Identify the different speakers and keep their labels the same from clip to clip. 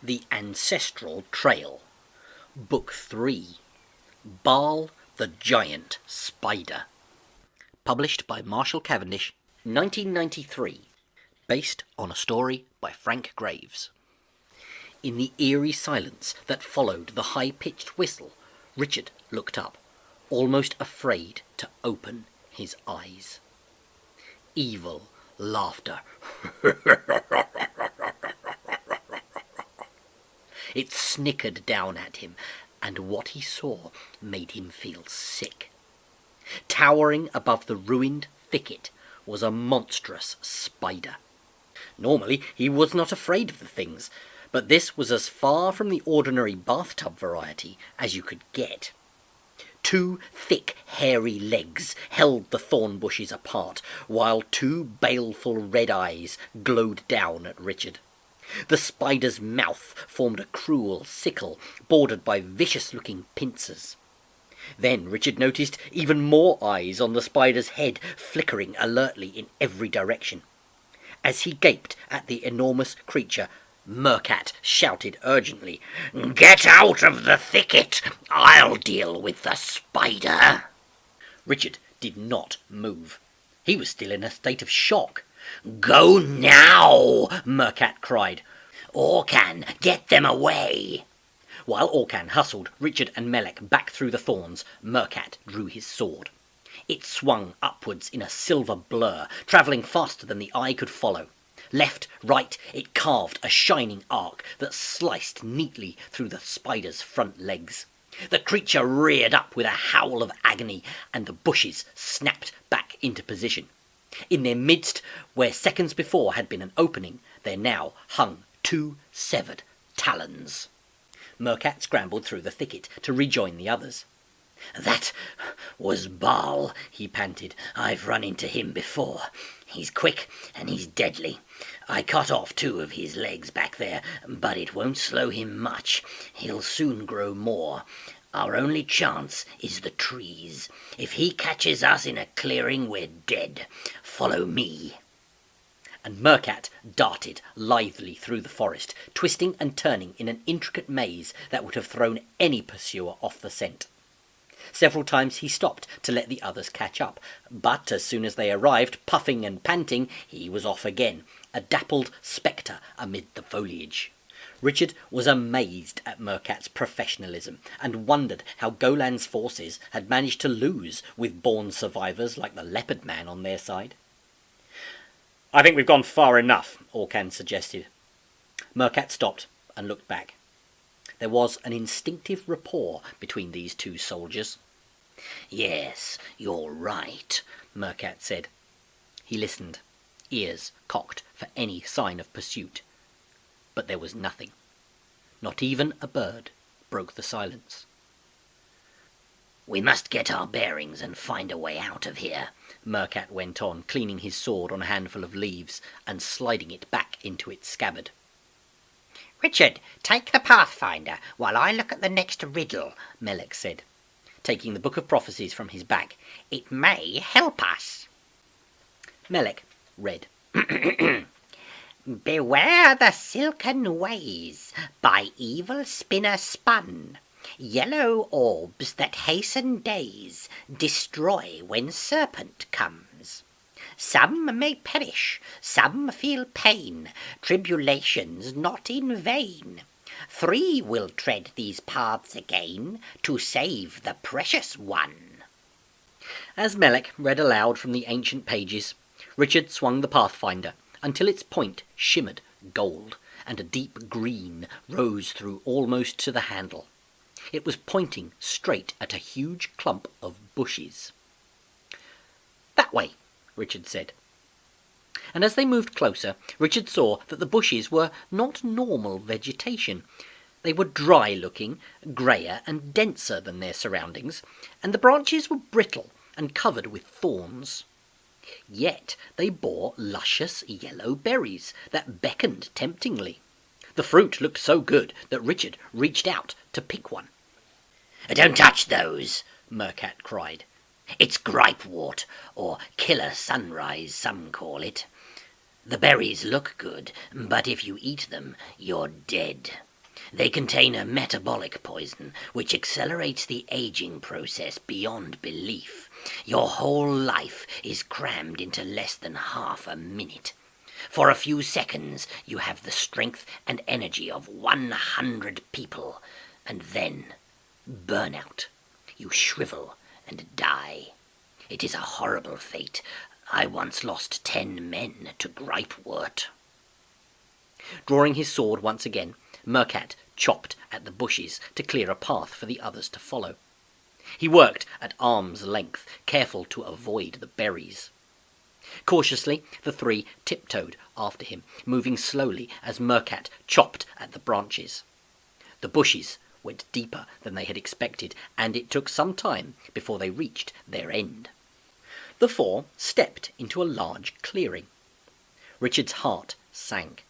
Speaker 1: The Ancestral Trail, Book 3, Baal the Giant Spider. Published by Marshall Cavendish, 1993. Based on a story by Frank Graves. In the eerie silence that followed the high-pitched whistle, Richard looked up, almost afraid to open his eyes. Evil laughter. It snickered down at him, and what he saw made him feel sick. Towering above the ruined thicket was a monstrous spider. Normally he was not afraid of the things, but this was as far from the ordinary bathtub variety as you could get. Two thick, hairy legs held the thorn bushes apart, while two baleful red eyes glowed down at Richard. The spider's mouth formed a cruel sickle, bordered by vicious-looking pincers. Then Richard noticed even more eyes on the spider's head, flickering alertly in every direction. As he gaped at the enormous creature, Mercat shouted urgently, "Get out of the thicket! I'll deal with the spider!" Richard did not move. He was still in a state of shock. "Go now!" Mercat cried. "Orcan, get them away!" While Orcan hustled Richard and Melek back through the thorns, Mercat drew his sword. It swung upwards in a silver blur, travelling faster than the eye could follow. Left, right, it carved a shining arc that sliced neatly through the spider's front legs. The creature reared up with a howl of agony, and the bushes snapped back into position. In their midst, where seconds before had been an opening, there now hung two severed talons. Mercat scrambled through the thicket to rejoin the others. "That was Baal," he panted. "I've run into him before. He's quick and he's deadly. I cut off two of his legs back there, but it won't slow him much. He'll soon grow more. Our only chance is the trees. If he catches us in a clearing, we're dead. Follow me." And Mercat darted lithely through the forest, twisting and turning in an intricate maze that would have thrown any pursuer off the scent. Several times he stopped to let the others catch up, but as soon as they arrived, puffing and panting, he was off again, a dappled spectre amid the foliage. Richard was amazed at Mercat's professionalism, and wondered how Golan's forces had managed to lose with born survivors like the Leopard Man on their side. "I think we've gone far enough," Orcan suggested. Mercat stopped and looked back. There was an instinctive rapport between these two soldiers. "Yes, you're right," Mercat said. He listened, ears cocked for any sign of pursuit. But there was nothing. Not even a bird broke the silence. "We must get our bearings and find a way out of here," Mercat went on, cleaning his sword on a handful of leaves and sliding it back into its scabbard. "Richard, take the Pathfinder while I look at the next riddle," Melek said, taking the Book of Prophecies from his bag. "It may help us." Melek read, "Beware the silken ways, by evil spinner spun. Yellow orbs that hasten days, destroy when serpent comes. Some may perish, some feel pain, tribulations not in vain. 3 will tread these paths again, to save the precious one." As Melek read aloud from the ancient pages, Richard swung the Pathfinder until its point shimmered gold, and a deep green rose through almost to the handle. It was pointing straight at a huge clump of bushes. "That way," Richard said. And as they moved closer, Richard saw that the bushes were not normal vegetation. They were dry-looking, greyer and denser than their surroundings, and the branches were brittle and covered with thorns. Yet they bore luscious yellow berries that beckoned temptingly. The fruit looked so good that Richard reached out to pick one. "Don't touch those," Mercat cried. "It's gripewort, or killer sunrise, some call it. The berries look good, but if you eat them, you're dead." They contain a metabolic poison which accelerates the aging process beyond belief. Your whole life is crammed into less than half a minute. For a few seconds, you have the strength and energy of 100 people, and then burnout. You shrivel and die. It is a horrible fate. I once lost 10 men to gripewort. Drawing his sword once again, Mercat chopped at the bushes to clear a path for the others to follow. He worked at arm's length, careful to avoid the berries. Cautiously, the three tiptoed after him, moving slowly as Mercat chopped at the branches. The bushes went deeper than they had expected, and it took some time before they reached their end. The four stepped into a large clearing. Richard's heart sank.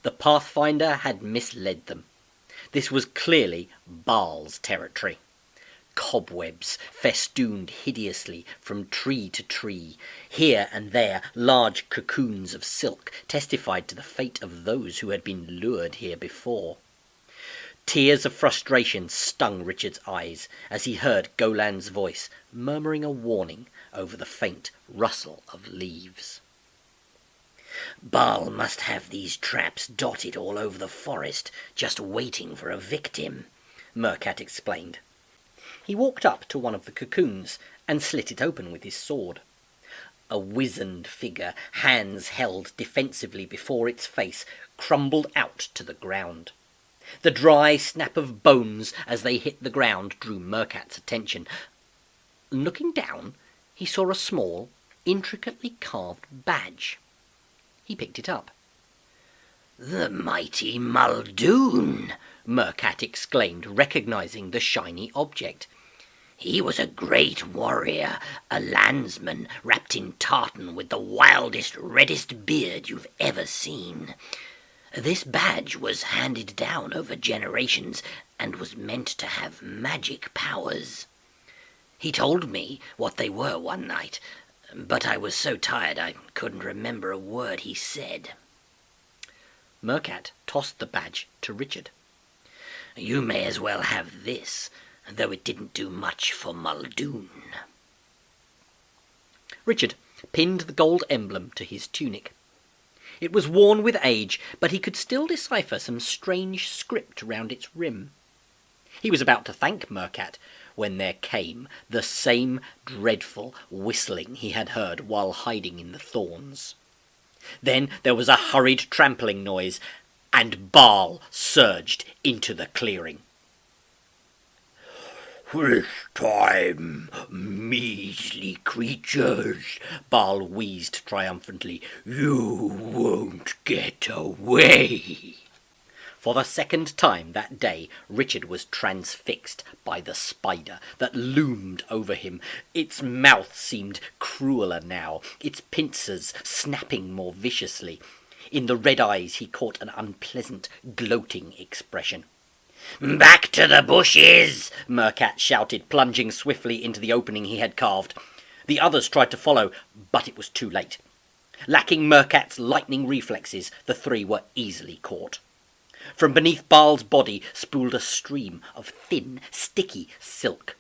Speaker 1: The Pathfinder had misled them. This was clearly Baal's territory. Cobwebs festooned hideously from tree to tree. Here and there large cocoons of silk testified to the fate of those who had been lured here before. Tears of frustration stung Richard's eyes as he heard Golan's voice murmuring a warning over the faint rustle of leaves. Baal must have these traps dotted all over the forest, just waiting for a victim, Mercat explained. He walked up to one of the cocoons and slit it open with his sword. A wizened figure, hands held defensively before its face, crumbled out to the ground. The dry snap of bones as they hit the ground drew Mercat's attention. Looking down, he saw a small, intricately carved badge. He picked it up. "The mighty Muldoon!" Mercat exclaimed, recognizing the shiny object. "He was a great warrior, a landsman wrapped in tartan with the wildest, reddest beard you've ever seen. This badge was handed down over generations and was meant to have magic powers. He told me what they were one night, but I was so tired I couldn't remember a word he said." Mercat tossed the badge to Richard. "You may as well have this, though it didn't do much for Muldoon." Richard pinned the gold emblem to his tunic. It was worn with age, but he could still decipher some strange script round its rim. He was about to thank Mercat when there came the same dreadful whistling he had heard while hiding in the thorns. Then there was a hurried trampling noise, and Baal surged into the clearing. "This time, measly creatures," Baal wheezed triumphantly, "you won't get away." For the second time that day, Richard was transfixed by the spider that loomed over him. Its mouth seemed crueler now, its pincers snapping more viciously. In the red eyes he caught an unpleasant, gloating expression. "Back to the bushes!" Mercat shouted, plunging swiftly into the opening he had carved. The others tried to follow, but it was too late. Lacking Mercat's lightning reflexes, the three were easily caught. From beneath Baal's body spooled a stream of thin, sticky silk.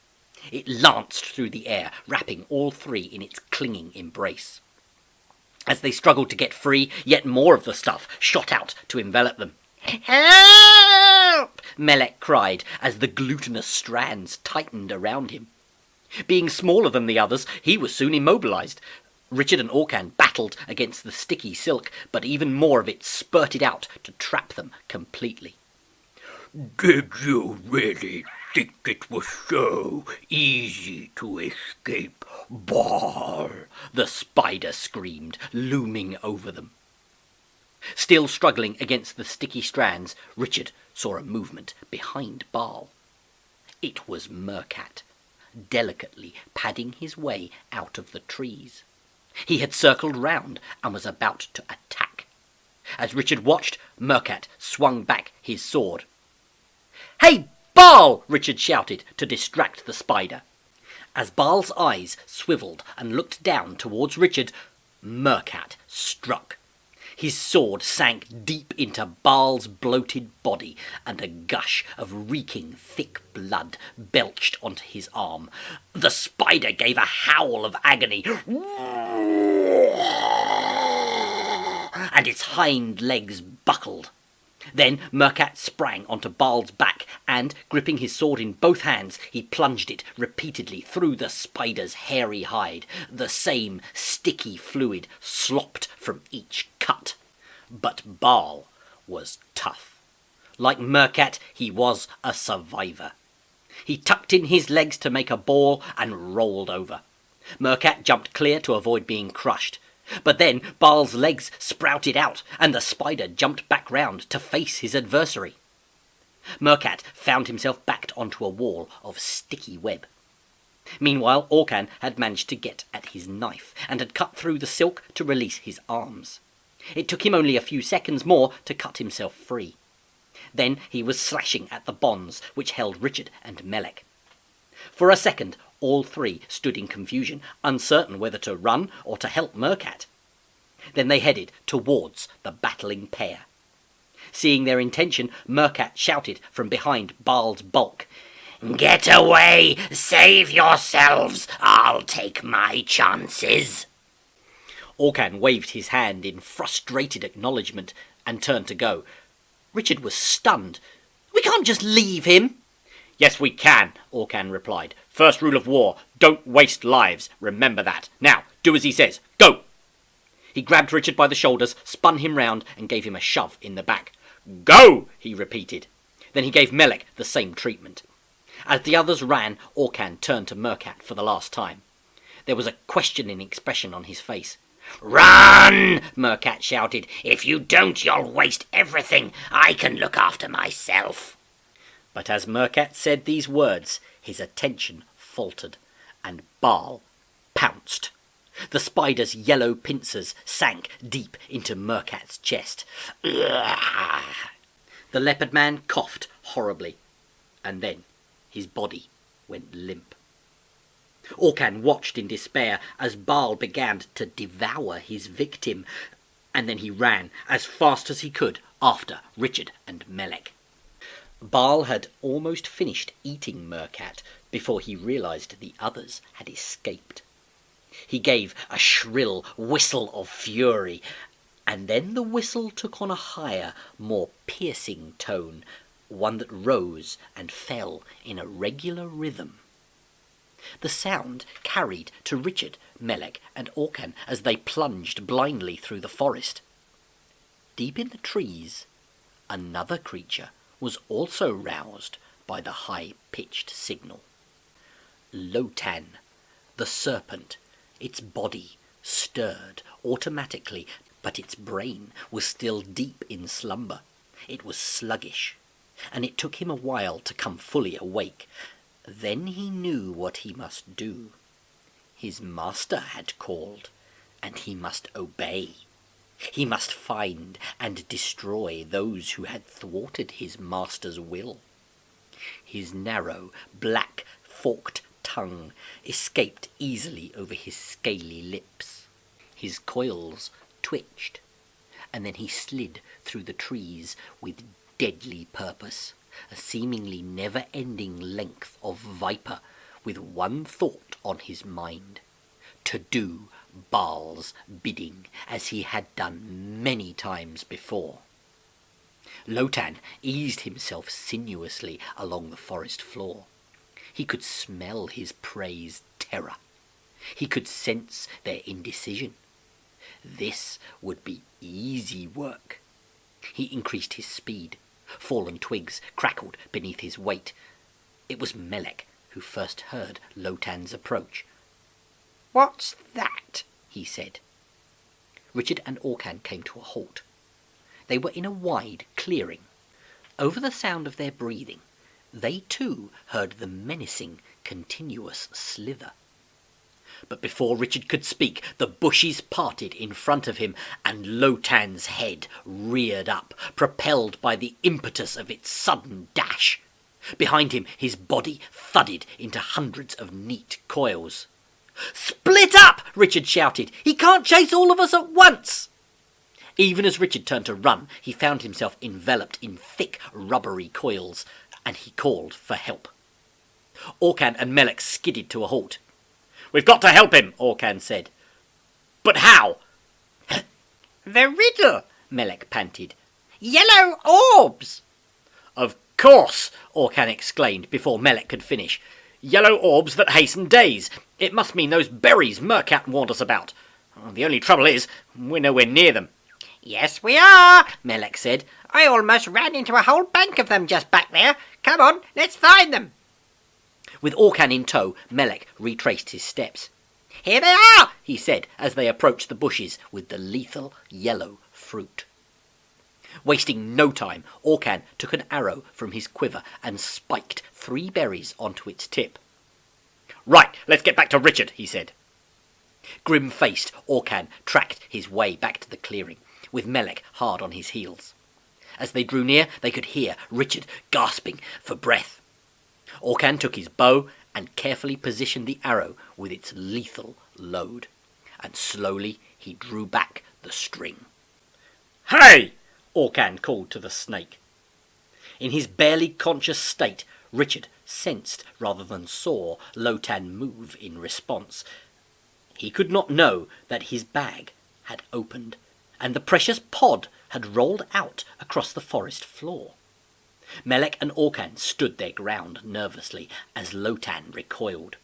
Speaker 1: It lanced through the air, wrapping all three in its clinging embrace. As they struggled to get free, yet more of the stuff shot out to envelop them. "Help!" Melek cried as the glutinous strands tightened around him. Being smaller than the others, he was soon immobilized. Richard and Orcan battled against the sticky silk, but even more of it spurted out to trap them completely. "Did you really think it was so easy to escape, Baal?" the spider screamed, looming over them. Still struggling against the sticky strands, Richard saw a movement behind Baal. It was Mercat, delicately padding his way out of the trees. He had circled round and was about to attack. As Richard watched, Mercat swung back his sword. "Hey, Baal!" Richard shouted to distract the spider. As Baal's eyes swiveled and looked down towards Richard, Mercat struck. His sword sank deep into Baal's bloated body, and a gush of reeking, thick blood belched onto his arm. The spider gave a howl of agony, and its hind legs buckled. Then Mercat sprang onto Baal's back, and, gripping his sword in both hands, he plunged it repeatedly through the spider's hairy hide. The same sticky fluid slopped from each cut. But Baal was tough. Like Mercat, he was a survivor. He tucked in his legs to make a ball and rolled over. Mercat jumped clear to avoid being crushed. But then Baal's legs sprouted out, and the spider jumped back round to face his adversary. Mercat found himself backed onto a wall of sticky web. Meanwhile, Orcan had managed to get at his knife, and had cut through the silk to release his arms. It took him only a few seconds more to cut himself free. Then he was slashing at the bonds which held Richard and Melek. For a second, all three stood in confusion, uncertain whether to run or to help Mercat. Then they headed towards the battling pair. Seeing their intention, Mercat shouted from behind Baal's bulk, "Get away! Save yourselves! I'll take my chances!" Orcan waved his hand in frustrated acknowledgement and turned to go. Richard was stunned. "We can't just leave him!" "Yes, we can," Orcan replied. "First rule of war, don't waste lives. Remember that. Now, do as he says. Go!" He grabbed Richard by the shoulders, spun him round, and gave him a shove in the back. "Go!" he repeated. Then he gave Melek the same treatment. As the others ran, Orcan turned to Mercat for the last time. There was a questioning expression on his face. "Run!" Mercat shouted. "If you don't, you'll waste everything. I can look after myself." But as Mercat said these words, his attention faltered, and Baal pounced. The spider's yellow pincers sank deep into Mercat's chest. Ugh! The leopard man coughed horribly, and then his body went limp. Orcan watched in despair as Baal began to devour his victim, and then he ran as fast as he could after Richard and Melek. Baal had almost finished eating Mercat before he realized the others had escaped. He gave a shrill whistle of fury, and then the whistle took on a higher, more piercing tone, one that rose and fell in a regular rhythm. The sound carried to Richard, Melek, and Orcan as they plunged blindly through the forest. Deep in the trees, another creature was also roused by the high-pitched signal. Lotan, the serpent, its body stirred automatically, but its brain was still deep in slumber. It was sluggish, and it took him a while to come fully awake. Then he knew what he must do. His master had called, and he must obey. He must find and destroy those who had thwarted his master's will. His narrow, black, forked tongue escaped easily over his scaly lips. His coils twitched, and then he slid through the trees with deadly purpose, a seemingly never-ending length of viper, with one thought on his mind: to do Baal's bidding, as he had done many times before. Lotan eased himself sinuously along the forest floor. He could smell his prey's terror. He could sense their indecision. This would be easy work. He increased his speed. Fallen twigs crackled beneath his weight. It was Melek who first heard Lotan's approach. "What's that?" he said. Richard and Orcan came to a halt. They were in a wide clearing. Over the sound of their breathing, they too heard the menacing, continuous slither. But before Richard could speak, the bushes parted in front of him, and Lotan's head reared up, propelled by the impetus of its sudden dash. Behind him, his body thudded into hundreds of neat coils. "Split up!" Richard shouted. "He can't chase all of us at once!" Even as Richard turned to run, he found himself enveloped in thick, rubbery coils, and he called for help. Orcan and Melek skidded to a halt. "We've got to help him," Orcan said. "But how?"
Speaker 2: "The riddle," Melek panted. "Yellow orbs!"
Speaker 1: "Of course," Orcan exclaimed before Melek could finish. "Yellow orbs that hasten days. It must mean those berries Mercat warned us about. The only trouble is, we're nowhere near them."
Speaker 2: "Yes, we are," Melek said. "I almost ran into a whole bank of them just back there. Come on, let's find them."
Speaker 1: With Orcan in tow, Melek retraced his steps.
Speaker 2: "Here they are,"
Speaker 1: he said as they approached the bushes with the lethal yellow fruit. Wasting no time, Orcan took an arrow from his quiver and spiked 3 berries onto its tip. "Right, let's get back to Richard," he said. Grim-faced, Orcan tracked his way back to the clearing, with Melek hard on his heels. As they drew near, they could hear Richard gasping for breath. Orcan took his bow and carefully positioned the arrow with its lethal load, and slowly he drew back the string. "Hey!" Orcan called to the snake. In his barely conscious state, Richard sensed rather than saw Lotan move in response. He could not know that his bag had opened, and the precious pod had rolled out across the forest floor. Melek and Orcan stood their ground nervously as Lotan recoiled.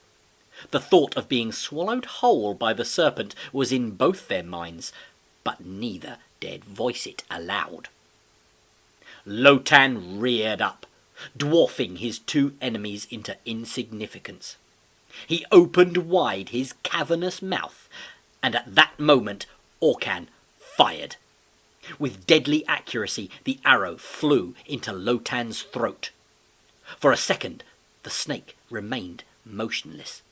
Speaker 1: The thought of being swallowed whole by the serpent was in both their minds, but neither dared voice it aloud. Lotan reared up, dwarfing his 2 enemies into insignificance. He opened wide his cavernous mouth, and at that moment Orcan fired. With deadly accuracy, the arrow flew into Lotan's throat. For a second, the snake remained motionless.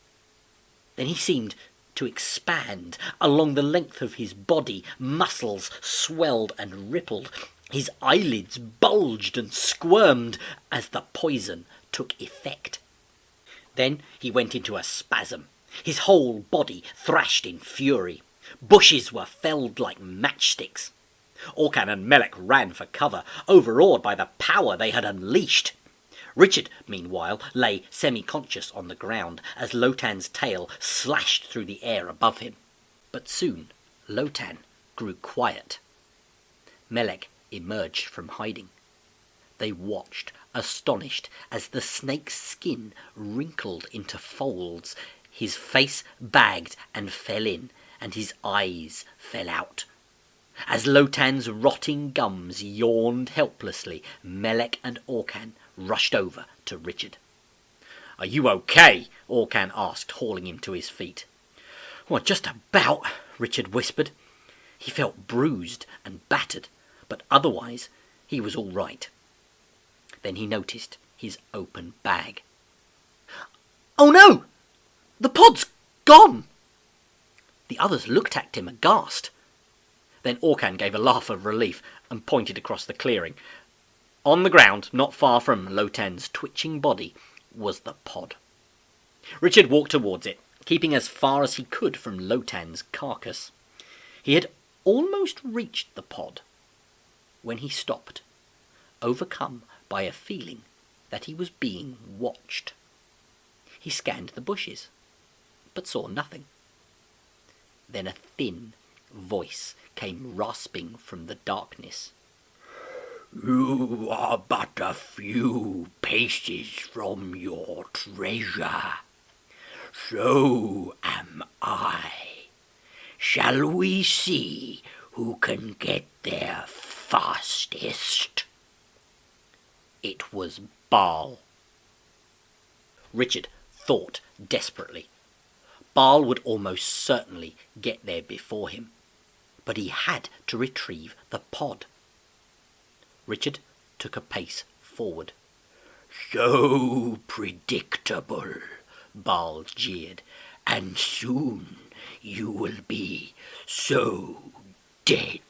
Speaker 1: Then he seemed to expand along the length of his body. Muscles swelled and rippled. His eyelids bulged and squirmed as the poison took effect. Then he went into a spasm. His whole body thrashed in fury. Bushes were felled like matchsticks. Orcan and Melek ran for cover, overawed by the power they had unleashed. Richard, meanwhile, lay semi-conscious on the ground as Lotan's tail slashed through the air above him. But soon Lotan grew quiet. Melek emerged from hiding. They watched, astonished, as the snake's skin wrinkled into folds. His face bagged and fell in, and his eyes fell out. As Lotan's rotting gums yawned helplessly, Melek and Orcan rushed over to Richard. "Are you okay?" Orcan asked, hauling him to his feet. "Well, just about," Richard whispered. He felt bruised and battered, but otherwise he was all right. Then he noticed his open bag. "Oh no! The pod's gone!" The others looked at him aghast. Then Orcan gave a laugh of relief and pointed across the clearing. On the ground, not far from Lotan's twitching body, was the pod. Richard walked towards it, keeping as far as he could from Lotan's carcass. He had almost reached the pod when he stopped, overcome by a feeling that he was being watched. He scanned the bushes, but saw nothing. Then a thin voice came rasping from the darkness. "You are but a few paces from your treasure. So am I. Shall we see who can get there fastest?" It was Baal. Richard thought desperately. Baal would almost certainly get there before him, but he had to retrieve the pod. Richard took a pace forward. "So predictable," Baal jeered, "and soon you will be so dead."